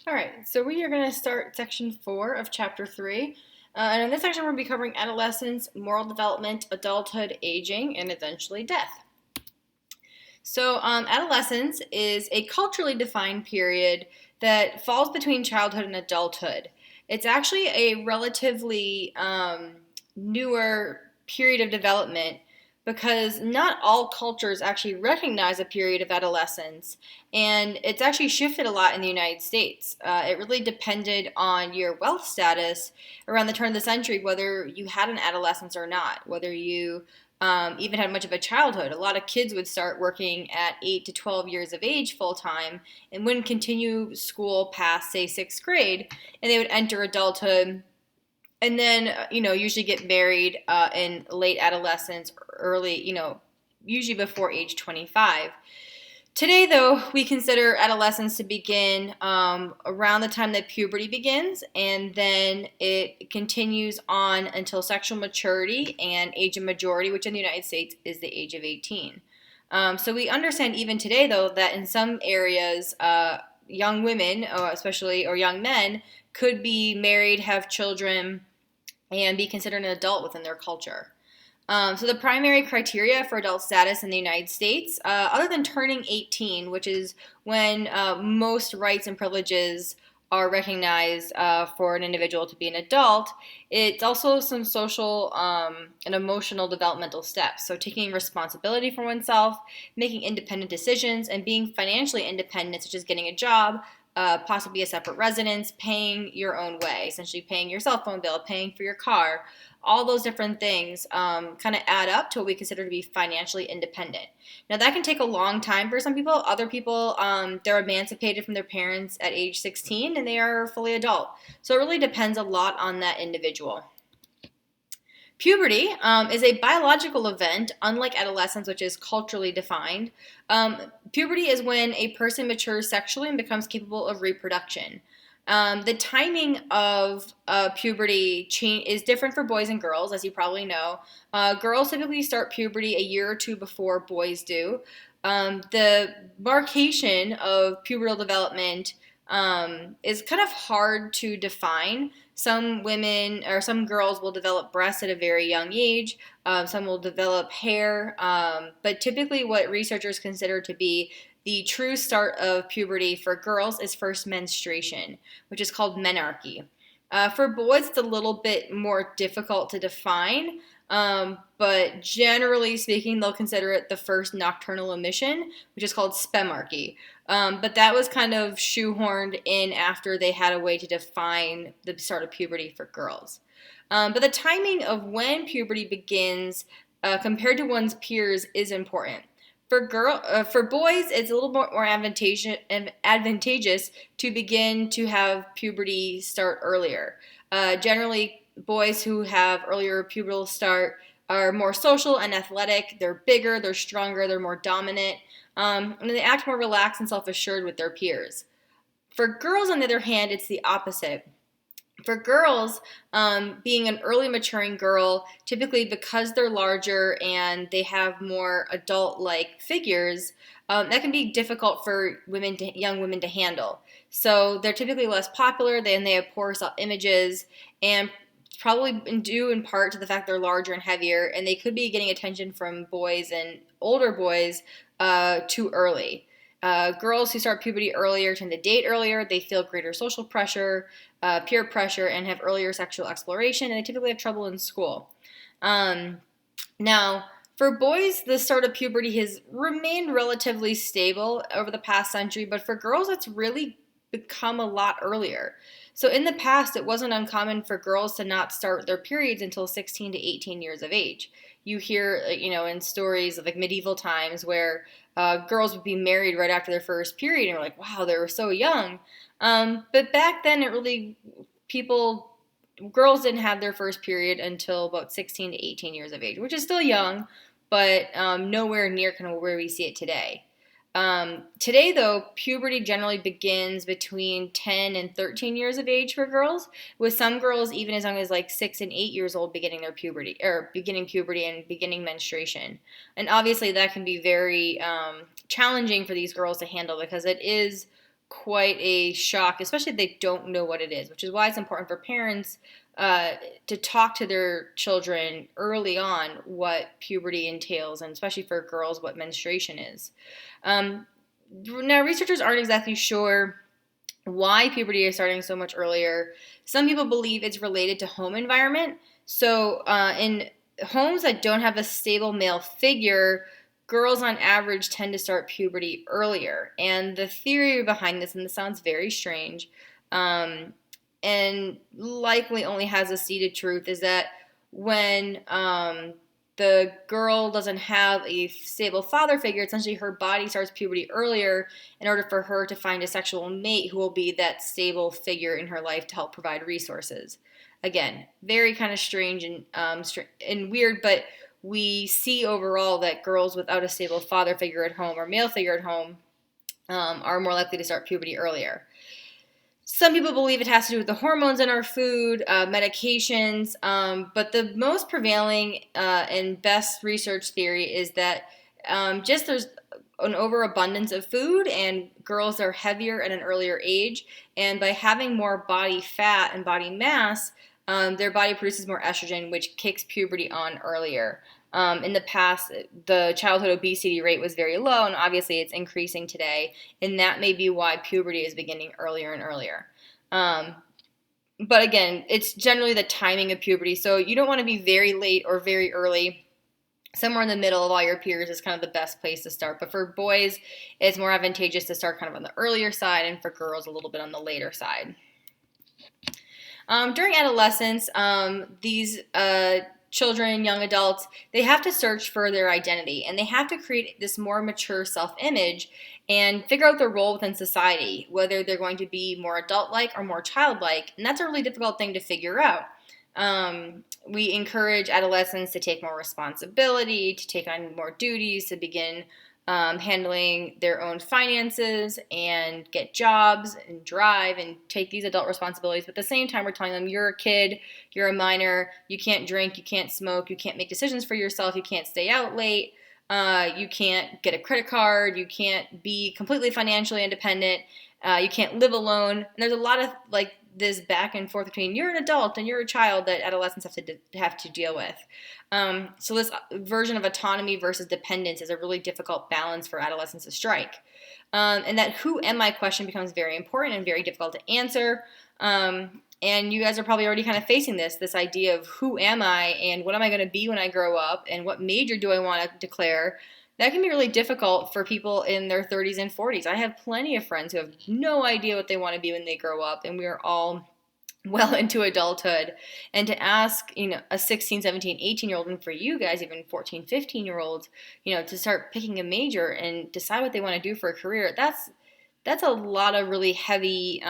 All right, so we are going to start section 4 of chapter 3. And in this section, we're going to be covering adolescence, moral development, adulthood, aging, and eventually death. So, adolescence is a culturally defined period that falls between childhood and adulthood. It's actually a relatively newer period of development because not all cultures actually recognize a period of adolescence, and it's actually shifted a lot in the United States. It really depended on your wealth status around the turn of the century, whether you had an adolescence or not, whether you even had much of a childhood. A lot of kids would start working at 8 to 12 years of age full time and wouldn't continue school past, say, sixth grade, and they would enter adulthood and then, usually get married in late adolescence, early, usually before age 25. Today, though, we consider adolescence to begin around the time that puberty begins, and then it continues on until sexual maturity and age of majority, which in the United States is the age of 18. So we understand even today, though, that in some areas, young women, or young men, could be married, have children, and be considered an adult within their culture. So the primary criteria for adult status in the United States, other than turning 18, which is when most rights and privileges are recognized for an individual to be an adult, it's also some social and emotional developmental steps. So taking responsibility for oneself, making independent decisions, and being financially independent, such as getting a job, possibly a separate residence, paying your own way, essentially paying your cell phone bill, paying for your car. All those different things kind of add up to what we consider to be financially independent. Now, that can take a long time for some people. Other people, they're emancipated from their parents at age 16 and they are fully adult. So it really depends a lot on that individual. Puberty is a biological event, unlike adolescence, which is culturally defined. Puberty is when a person matures sexually and becomes capable of reproduction. The timing of puberty is different for boys and girls, as you probably know. Girls typically start puberty a year or two before boys do. The marcation of pubertal development is kind of hard to define. Some women or some girls will develop breasts at a very young age. Some will develop hair. But typically what researchers consider to be the true start of puberty for girls is first menstruation, which is called menarche. For boys, it's a little bit more difficult to define, but generally speaking, they'll consider it the first nocturnal emission, which is called spemarche. But that was kind of shoehorned in after they had a way to define the start of puberty for girls. But the timing of when puberty begins compared to one's peers is important. For boys, it's a little more advantageous to begin to have puberty start earlier. Generally, boys who have earlier pubertal start are more social and athletic. They're bigger, they're stronger, they're more dominant, and they act more relaxed and self-assured with their peers. For girls, on the other hand, it's the opposite. For girls, being an early maturing girl, typically because they're larger and they have more adult-like figures, that can be difficult for young women to handle. So they're typically less popular, and they have poor self-images, and probably due in part to the fact they're larger and heavier, and they could be getting attention from boys and older boys too early. Girls who start puberty earlier tend to date earlier. They feel greater social pressure, peer pressure, and have earlier sexual exploration, and they typically have trouble in school. Now, for boys, the start of puberty has remained relatively stable over the past century, but for girls, it's really become a lot earlier. So in the past, it wasn't uncommon for girls to not start their periods until 16 to 18 years of age. You hear, in stories of like medieval times where girls would be married right after their first period, and we're like, wow, they were so young. But back then, girls didn't have their first period until about 16 to 18 years of age, which is still young, but nowhere near kind of where we see it today. Today, though, puberty generally begins between 10 and 13 years of age for girls, with some girls even as young as like 6 and 8 years old beginning puberty and beginning menstruation. And obviously that can be very challenging for these girls to handle because it is quite a shock, especially if they don't know what it is, which is why it's important for parents to talk to their children early on what puberty entails, and especially for girls, what menstruation is. Now, researchers aren't exactly sure why puberty is starting so much earlier. Some people believe it's related to home environment. So, in homes that don't have a stable male figure, girls on average tend to start puberty earlier. And the theory behind this, and this sounds very strange, and likely only has a seeded truth, is that when the girl doesn't have a stable father figure, essentially her body starts puberty earlier in order for her to find a sexual mate who will be that stable figure in her life to help provide resources. Again, very kind of strange and weird, but we see overall that girls without a stable father figure at home or male figure at home are more likely to start puberty earlier. Some people believe it has to do with the hormones in our food, medications, but the most prevailing and best research theory is that just there's an overabundance of food, and girls are heavier at an earlier age, and by having more body fat and body mass, their body produces more estrogen, which kicks puberty on earlier. In the past, the childhood obesity rate was very low, and obviously it's increasing today, and that may be why puberty is beginning earlier and earlier. But again, it's generally the timing of puberty, so you don't want to be very late or very early. Somewhere in the middle of all your peers is kind of the best place to start. But for boys, it's more advantageous to start kind of on the earlier side, and for girls, a little bit on the later side. During adolescence, these children, young adults, they have to search for their identity, and they have to create this more mature self-image and figure out their role within society, whether they're going to be more adult-like or more childlike, and that's a really difficult thing to figure out. We encourage adolescents to take more responsibility, to take on more duties, to begin handling their own finances and get jobs and drive and take these adult responsibilities. But at the same time, we're telling them, you're a kid, you're a minor, you can't drink, you can't smoke, you can't make decisions for yourself, you can't stay out late, you can't get a credit card, you can't be completely financially independent, you can't live alone. And there's a lot of like this back and forth between you're an adult and you're a child that adolescents have to deal with. So this version of autonomy versus dependence is a really difficult balance for adolescents to strike. And that who am I question becomes very important and very difficult to answer. And you guys are probably already kind of facing this idea of who am I and what am I going to be when I grow up and what major do I want to declare. That can be really difficult for people in their 30s and 40s. I have plenty of friends who have no idea what they want to be when they grow up, and we are all well into adulthood. And to ask, a 16, 17, 18-year-old, and for you guys, even 14, 15-year-olds, to start picking a major and decide what they want to do for a career, that's a lot of really heavy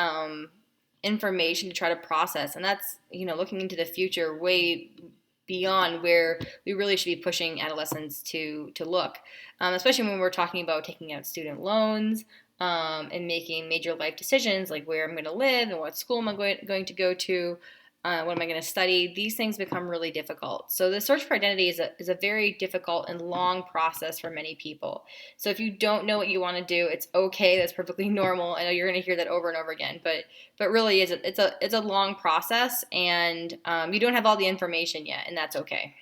information to try to process. And that's, looking into the future way beyond where we really should be pushing adolescents to look, especially when we're talking about taking out student loans and making major life decisions like where I'm going to live and what school am I going to go to, what am I going to study. These things become really difficult. So the search for identity is a very difficult and long process for many people. So if you don't know what you want to do, it's okay. That's perfectly normal. I know you're going to hear that over and over again, but really it's a long process, and you don't have all the information yet, and that's okay.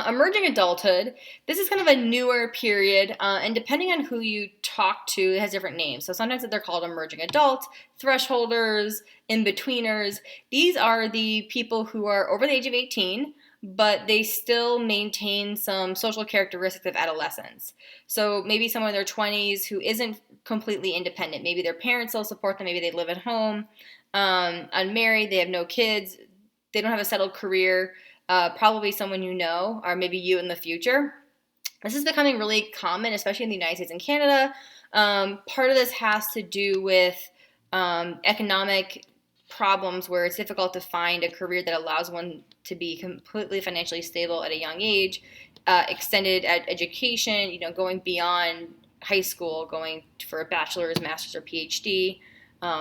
Emerging adulthood, this is kind of a newer period, and depending on who you talk to, it has different names. So sometimes they're called emerging adults, thresholders, in-betweeners. These are the people who are over the age of 18, but they still maintain some social characteristics of adolescence. So maybe someone in their 20s who isn't completely independent. Maybe their parents still support them. Maybe they live at home, unmarried, they have no kids, they don't have a settled career. Probably someone you know, or maybe you in the future. This is becoming really common, especially in the United States and Canada. Part of this has to do with economic problems where it's difficult to find a career that allows one to be completely financially stable at a young age, extended education, going beyond high school, going for a bachelor's, master's, or PhD.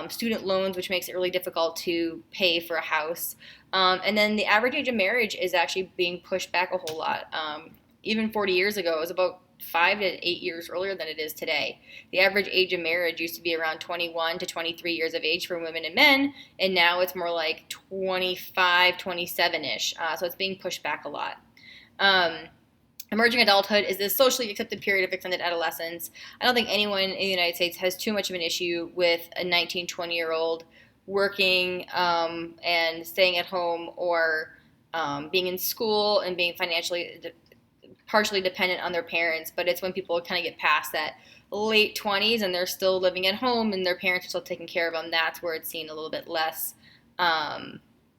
Student loans, which makes it really difficult to pay for a house. And then the average age of marriage is actually being pushed back a whole lot. Even 40 years ago, it was about 5 to 8 years earlier than it is today. The average age of marriage used to be around 21 to 23 years of age for women and men, and now it's more like 25, 27-ish. So it's being pushed back a lot. Emerging adulthood is this socially accepted period of extended adolescence. I don't think anyone in the United States has too much of an issue with a 19, 20-year-old working and staying at home, or being in school and being financially partially dependent on their parents. But it's when people kind of get past that late 20s and they're still living at home and their parents are still taking care of them, that's where it's seen a little bit less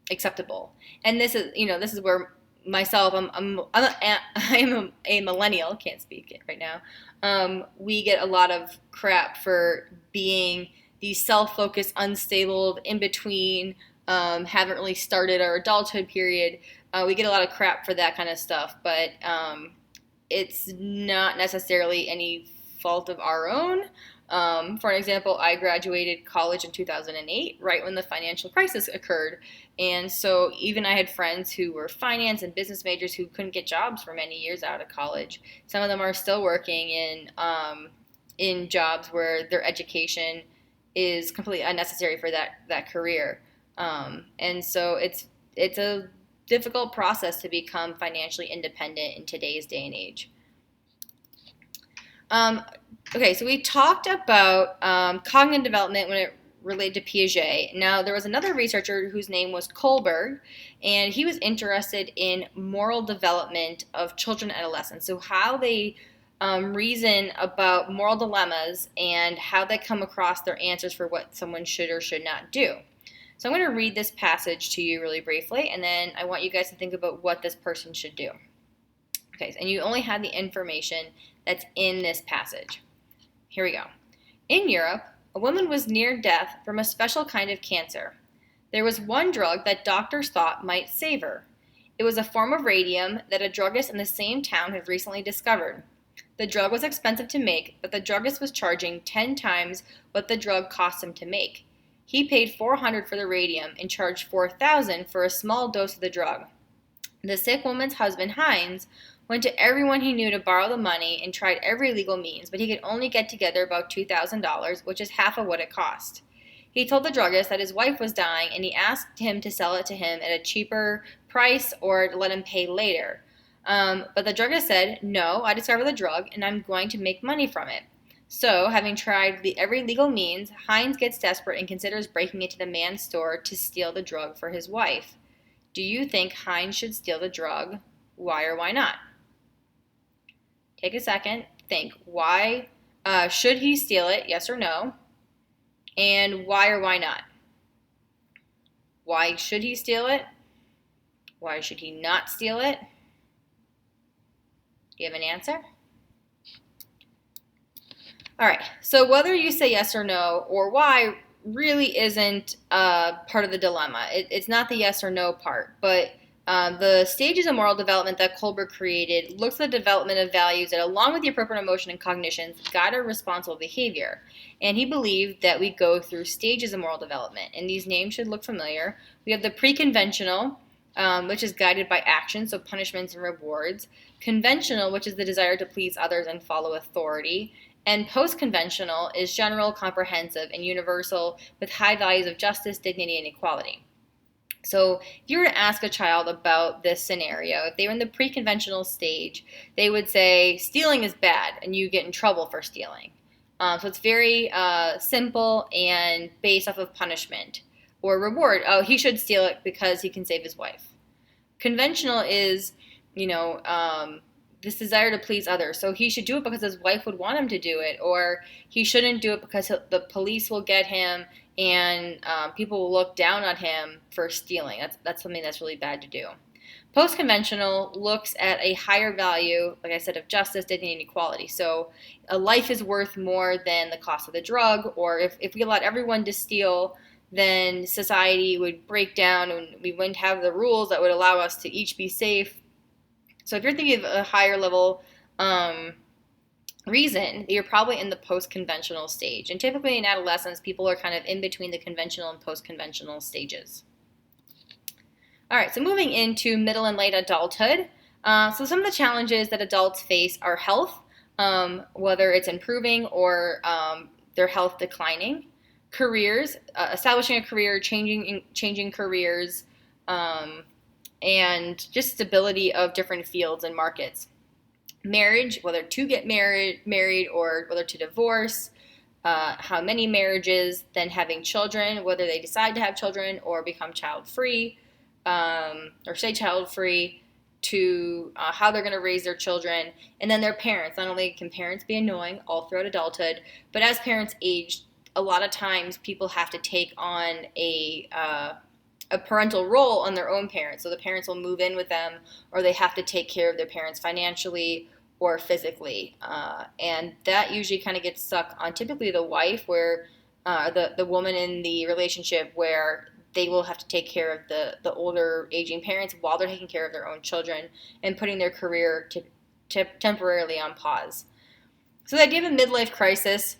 acceptable. And this is where myself, I'm a millennial, can't speak right now. We get a lot of crap for being these self-focused, unstable, in between, haven't really started our adulthood period. We get a lot of crap for that kind of stuff, but it's not necessarily any fault of our own. For an example, I graduated college in 2008, right when the financial crisis occurred. And so even I had friends who were finance and business majors who couldn't get jobs for many years out of college. Some of them are still working in jobs where their education is completely unnecessary for that career. And so it's a difficult process to become financially independent in today's day and age. Okay, so we talked about cognitive development when it related to Piaget. Now, there was another researcher whose name was Kohlberg, and he was interested in moral development of children and adolescents. So how they reason about moral dilemmas and how they come across their answers for what someone should or should not do. So I'm going to read this passage to you really briefly, and then I want you guys to think about what this person should do. Okay, and you only have the information that's in this passage. Here we go. In Europe, a woman was near death from a special kind of cancer. There was one drug that doctors thought might save her. It was a form of radium that a druggist in the same town had recently discovered. The drug was expensive to make, but the druggist was charging 10 times what the drug cost him to make. He paid $400 for the radium and charged $4,000 for a small dose of the drug. The sick woman's husband, Heinz, went to everyone he knew to borrow the money and tried every legal means, but he could only get together about $2,000, which is half of what it cost. He told the druggist that his wife was dying, and he asked him to sell it to him at a cheaper price or to let him pay later. But the druggist said, "No, I discovered the drug, and I'm going to make money from it." So, having tried every legal means, Heinz gets desperate and considers breaking into the man's store to steal the drug for his wife. Do you think Heinz should steal the drug? Why or why not? Take a second, think. Why should he steal it? Yes or no? And why or why not? Why should he steal it? Why should he not steal it? Do you have an answer? All right, so whether you say yes or no or why really isn't part of the dilemma. It's not the yes or no part, but the stages of moral development that Kohlberg created looks at the development of values that, along with the appropriate emotion and cognitions, guide our responsible behavior. And he believed that we go through stages of moral development, and these names should look familiar. We have the pre-conventional, which is guided by action, so punishments and rewards. Conventional, which is the desire to please others and follow authority. And post-conventional is general, comprehensive, and universal, with high values of justice, dignity, and equality. So if you were to ask a child about this scenario, if they were in the pre-conventional stage, they would say stealing is bad and you get in trouble for stealing. So it's very simple and based off of punishment or reward. Oh, he should steal it because he can save his wife. Conventional is, this desire to please others. So he should do it because his wife would want him to do it, or he shouldn't do it because the police will get him and people will look down on him for stealing. That's something that's really bad to do. Post-conventional looks at a higher value, like I said, of justice, dignity, and equality. So a life is worth more than the cost of the drug, or if we allowed everyone to steal, then society would break down and we wouldn't have the rules that would allow us to each be safe. So if you're thinking of a higher level reason, you're probably in the post-conventional stage. And typically in adolescence, people are kind of in between the conventional and post-conventional stages. All right, so moving into middle and late adulthood. So some of the challenges that adults face are health, whether it's improving or their health declining. Careers, establishing a career, changing careers, and just stability of different fields and markets. Marriage, whether to get married or whether to divorce, how many marriages, then having children, whether they decide to have children or become child free, or stay child free, to how they're going to raise their children, and then their parents. Not only can parents be annoying all throughout adulthood, but as parents age, a lot of times people have to take on a parental role on their own parents. So the parents will move in with them, or they have to take care of their parents financially or physically. And that usually kind of gets stuck on typically the wife, where the woman in the relationship, where they will have to take care of the older aging parents while they're taking care of their own children and putting their career temporarily on pause. So the idea of a midlife crisis,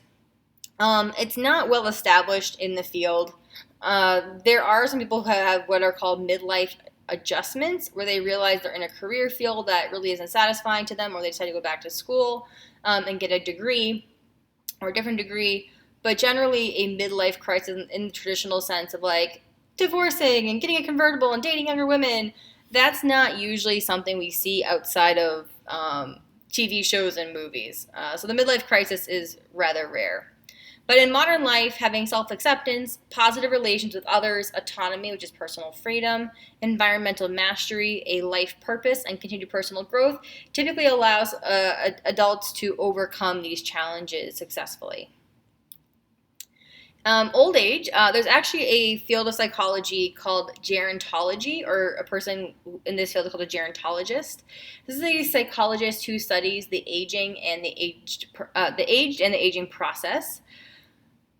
it's not well established in the field. There are some people who have what are called midlife adjustments, where they realize they're in a career field that really isn't satisfying to them, or they decide to go back to school and get a degree or a different degree. But generally, a midlife crisis in the traditional sense of like divorcing and getting a convertible and dating younger women, that's not usually something we see outside of TV shows and movies. So the midlife crisis is rather rare. But in modern life, having self-acceptance, positive relations with others, autonomy, which is personal freedom, environmental mastery, a life purpose, and continued personal growth typically allows adults to overcome these challenges successfully. Old age, there's actually a field of psychology called gerontology, or a person in this field is called a gerontologist. This is a psychologist who studies the aging and the aged and the aging process.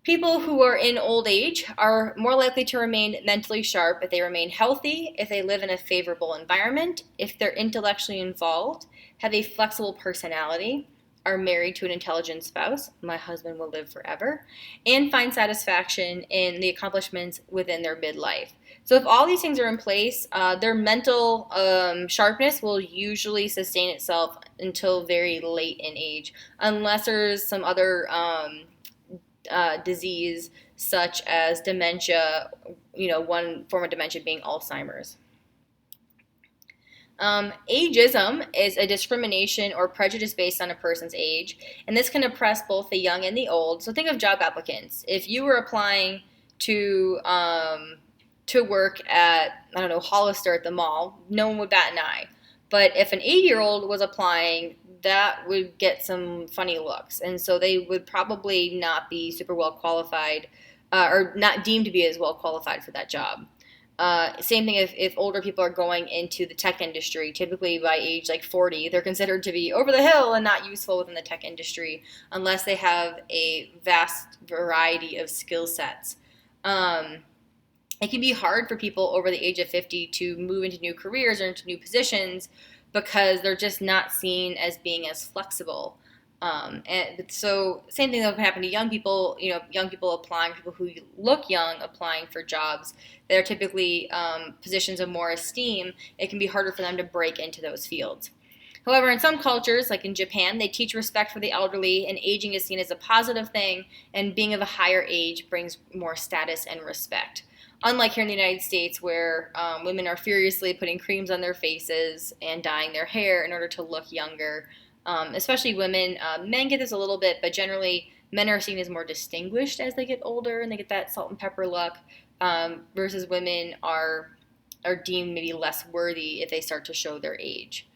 People who are in old age are more likely to remain mentally sharp if they remain healthy, if they live in a favorable environment, if they're intellectually involved, have a flexible personality, are married to an intelligent spouse, my husband will live forever, and find satisfaction in the accomplishments within their midlife. So if all these things are in place, their mental sharpness will usually sustain itself until very late in age, unless there's some other disease such as dementia, one form of dementia being Alzheimer's. Ageism is a discrimination or prejudice based on a person's age, and this can oppress both the young and the old. So think of job applicants. If you were applying to work at, I don't know, Hollister at the mall, no one would bat an eye. But if an 80-year-old was applying, that would get some funny looks, and so they would probably not be super well qualified, or not deemed to be as well qualified for that job. Same thing if older people are going into the tech industry, typically by age like 40, they're considered to be over the hill and not useful within the tech industry unless they have a vast variety of skill sets. It can be hard for people over the age of 50 to move into new careers or into new positions because they're just not seen as being as flexible. And so same thing that can happen to young people, young people applying, people who look young applying for jobs that are typically positions of more esteem. It can be harder for them to break into those fields. However, in some cultures, like in Japan, they teach respect for the elderly, and aging is seen as a positive thing, and being of a higher age brings more status and respect. Unlike here in the United States, where women are furiously putting creams on their faces and dyeing their hair in order to look younger. Especially women. Men get this a little bit, but generally men are seen as more distinguished as they get older and they get that salt and pepper look, versus women are deemed maybe less worthy if they start to show their age.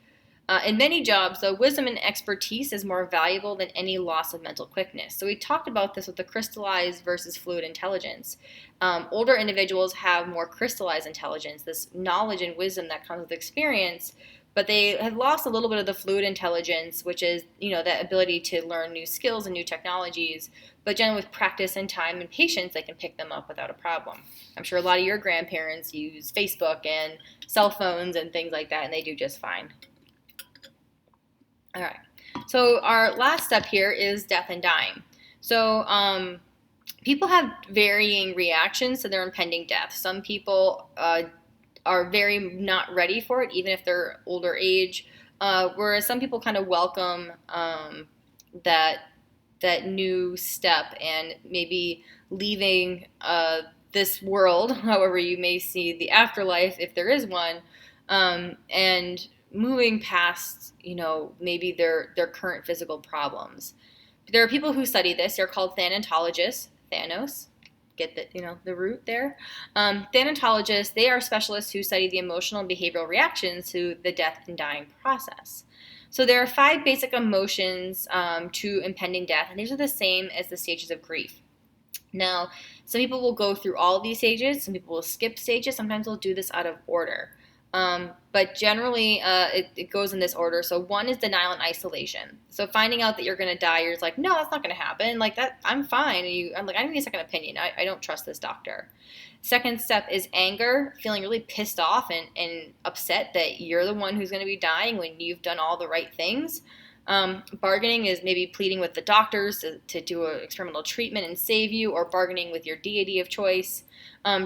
In many jobs, though, wisdom and expertise is more valuable than any loss of mental quickness. So we talked about this with the crystallized versus fluid intelligence. Older individuals have more crystallized intelligence, this knowledge and wisdom that comes with experience, but they have lost a little bit of the fluid intelligence, which is, that ability to learn new skills and new technologies. But generally with practice and time and patience, they can pick them up without a problem. I'm sure a lot of your grandparents use Facebook and cell phones and things like that, and they do just fine. All right. So our last step here is death and dying. So people have varying reactions to their impending death. Some people are very not ready for it, even if they're older age, whereas some people kind of welcome that new step and maybe leaving this world, however you may see the afterlife, if there is one, and moving past, maybe their current physical problems. There are people who study this. They're called thanatologists. Thanos, get the root there. Thanatologists, they are specialists who study the emotional and behavioral reactions to the death and dying process. So there are 5 basic emotions to impending death, and these are the same as the stages of grief. Now, some people will go through all of these stages. Some people will skip stages. Sometimes they'll do this out of order. But generally, it goes in this order. So 1 is denial and isolation. So finding out that you're going to die, you're just like, no, that's not going to happen. Like that, I'm fine. I'm like, I need a second opinion. I don't trust this doctor. Second step is anger, feeling really pissed off and upset that you're the one who's going to be dying when you've done all the right things. Bargaining is maybe pleading with the doctors to do an experimental treatment and save you, or bargaining with your deity of choice.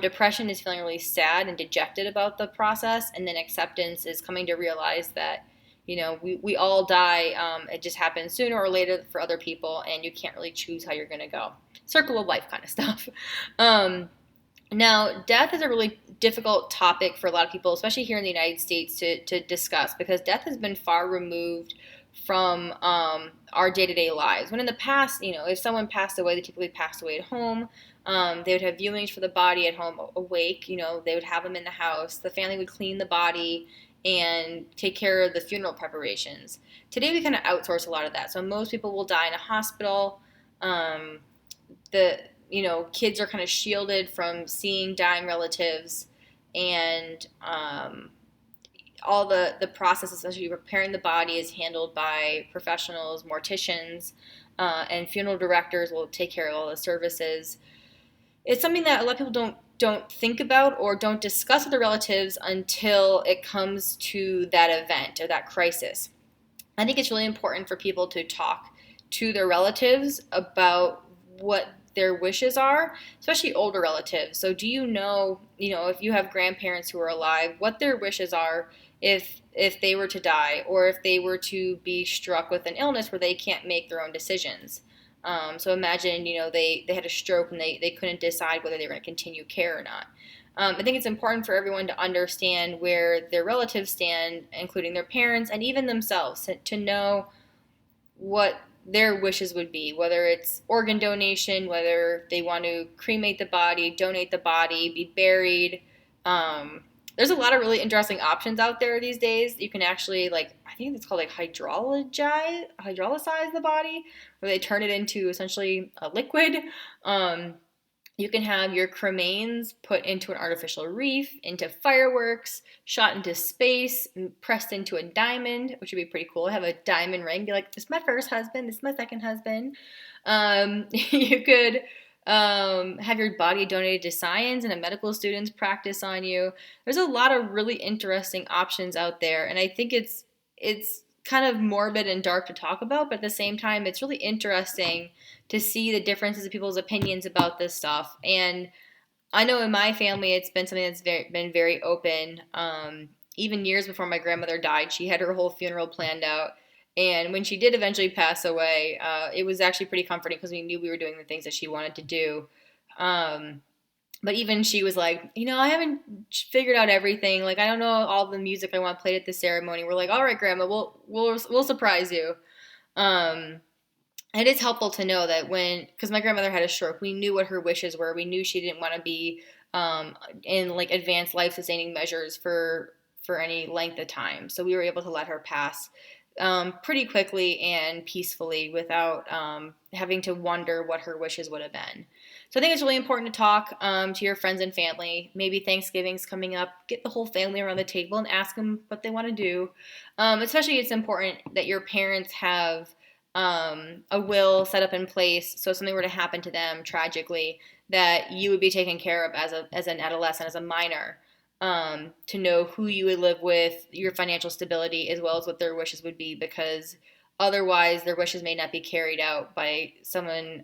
Depression is feeling really sad and dejected about the process, and then acceptance is coming to realize that, we all die. It just happens sooner or later for other people, and you can't really choose how you're going to go. Circle of life kind of stuff. Now, death is a really difficult topic for a lot of people, especially here in the United States, to discuss, because death has been far removed from our day-to-day lives. When in the past, if someone passed away, they typically passed away at home. They would have viewings for the body at home awake. They would have them in the house. The family would clean the body and take care of the funeral preparations. Today, we kind of outsource a lot of that. So most people will die in a hospital. Kids are kind of shielded from seeing dying relatives, and all the process, especially preparing the body, is handled by professionals, morticians, and funeral directors will take care of all the services. It's something that a lot of people don't think about or don't discuss with their relatives until it comes to that event or that crisis. I think it's really important for people to talk to their relatives about what their wishes are, especially older relatives. So do you know, if you have grandparents who are alive, what their wishes are if they were to die, or if they were to be struck with an illness where they can't make their own decisions. So imagine, they had a stroke and they couldn't decide whether they were going to continue care or not. I think it's important for everyone to understand where their relatives stand, including their parents and even themselves, to know what their wishes would be, whether it's organ donation, whether they want to cremate the body, donate the body, be buried. There's a lot of really interesting options out there these days. You can actually, I think it's called hydrolysize the body, where they turn it into essentially a liquid. You can have your cremains put into an artificial reef, into fireworks, shot into space, and pressed into a diamond, which would be pretty cool. Have a diamond ring, be like, this is my first husband, this is my second husband. You could have your body donated to science and a medical student's practice on you. There's a lot of really interesting options out there, and I think it's kind of morbid and dark to talk about, but at the same time, it's really interesting to see the differences in people's opinions about this stuff. And I know in my family, it's been something that's been very open. Even years before my grandmother died, she had her whole funeral planned out. And when she did eventually pass away, it was actually pretty comforting because we knew we were doing the things that she wanted to do. But even she was like, I haven't figured out everything. I don't know all the music I want played at the ceremony. We're like, all right, Grandma, we'll surprise you. It is helpful to know that because my grandmother had a stroke, we knew what her wishes were. We knew she didn't want to be in advanced life-sustaining measures for any length of time. So we were able to let her pass pretty quickly and peacefully without having to wonder what her wishes would have been. So I think it's really important to talk to your friends and family. Maybe Thanksgiving's coming up. Get the whole family around the table and ask them what they want to do. Especially it's important that your parents have a will set up in place, so if something were to happen to them tragically, that you would be taken care of as an adolescent, as a minor, to know who you would live with, your financial stability, as well as what their wishes would be, because otherwise their wishes may not be carried out by someone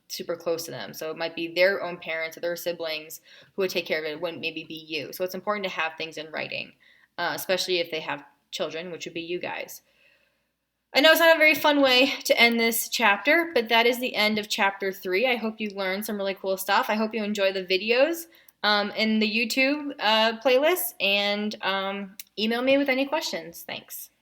super close to them. So it might be their own parents or their siblings who would take care of it. It wouldn't maybe be you. So it's important to have things in writing, especially if they have children, which would be you guys. I know it's not a very fun way to end this chapter, but that is the end of chapter 3. I hope you learned some really cool stuff. I hope you enjoy the videos in the YouTube playlist, and email me with any questions. Thanks.